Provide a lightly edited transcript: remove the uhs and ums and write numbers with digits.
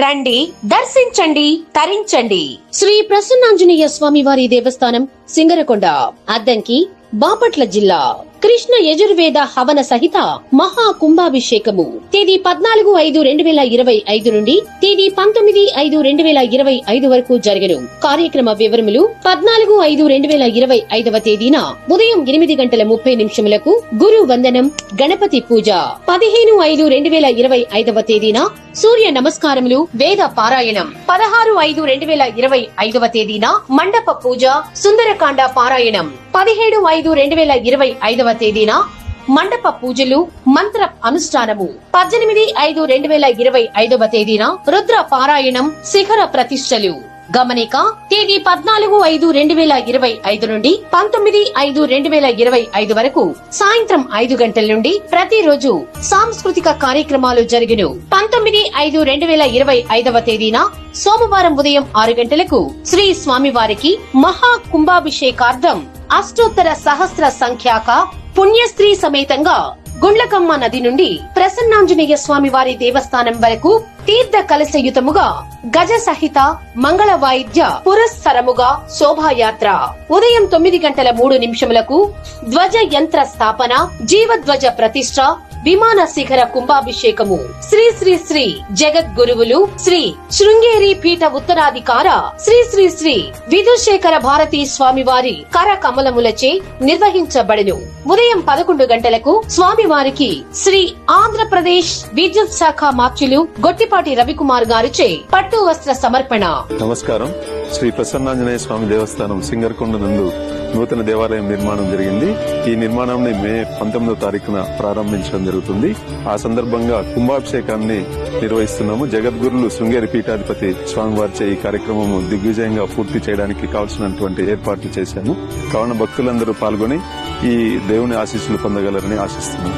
రండి, దర్శించండి, తరించండి. శ్రీ ప్రసన్నాంజనేయ స్వామివారి దేవస్థానం, సింగరకొండ, అద్దంకి, బాపట్ల జిల్లా. కృష్ణ యజుర్వేద హవన సహిత మహా కుంభాభిషేకము తేదీ 14/5/2025 నుండి తేదీ 19/5/2025 వరకు జరగను. కార్యక్రమ వివరములు 14/5/2025 తేదీన ఉదయం 8:30 గురు వందనం, గణపతి పూజ. 15/5/2025 తేదీన సూర్య నమస్కారములు, వేద పారాయణం. 16/5/2025 తేదీన మండప పూజ, సుందరకాండ పారాయణం. 17/5/2025 తేదీన మండప పూజలు, మంత్ర అనుష్ఠానము. 18/5/2025 తేదీన రుద్ర పారాయణం, శిఖర ప్రతిష్టలు. గమనిక: తేదీ 14/5/2025 నుండి 19/5/2025 వరకు సాయంత్రం 5 గంటల నుండి ప్రతిరోజు సాంస్కృతిక కార్యక్రమాలు జరుగును. 19/5/2025 తేదీన సోమవారం ఉదయం 6 గంటలకు శ్రీ స్వామివారికి మహా కుంభాభిషేకార్థం అష్టోత్తర సహస్ర సంఖ్యాక పుణ్యస్త్రీ సమేతంగా గుండ్లకమ్మ నది నుండి ప్రసన్నాంజనేయ స్వామి వారి దేవస్థానం వరకు తీర్థ కలశయుతముగా గజ సహిత మంగళ వాయిద్య పురస్సరముగా శోభాయాత్ర. ఉదయం 9:03 ధ్వజ యంత్ర స్థాపన, జీవధ్వజ ప్రతిష్ట, విమాన శిఖర కుంభాభిషేకము. శ్రీ శ్రీ శ్రీ జగద్గురువులు శ్రీ శృంగేరి పీఠ ఉత్తరాధికార శ్రీ శ్రీ శ్రీ విధుశేఖర భారతీ స్వామివారి కర కమలములచే నిర్వహించబడును. ఉదయం 11 గంటలకు స్వామివారికి శ్రీ ఆంధ్రప్రదేశ్ విద్యుత్ శాఖ మార్చులు గొట్టిపాటి రవికుమార్ గారిచే పట్టు వస్త్ర సమర్పణ. నమస్కారం. శ్రీ ప్రసన్నాంజనేయ స్వామి దేవస్థానం సింగరకొండ నందు నూతన దేవాలయం నిర్మాణం జరిగింది. ఈ నిర్మాణాన్ని మే 19వ తారీఖున ప్రారంభించడం జరుగుతుంది. ఆ సందర్భంగా కుంభాభిషేకాన్ని నిర్వహిస్తున్నాము. జగద్గురులు శృంగేరి పీఠాధిపతి స్వామివారిచే ఈ కార్యక్రమము దిగ్విజయంగా పూర్తి చేయడానికి కావాల్సినటువంటి ఏర్పాట్లు చేశాము. కావున భక్తులందరూ పాల్గొని ఈ దేవుని ఆశీస్సులు పొందగలరని ఆశిస్తున్నాము.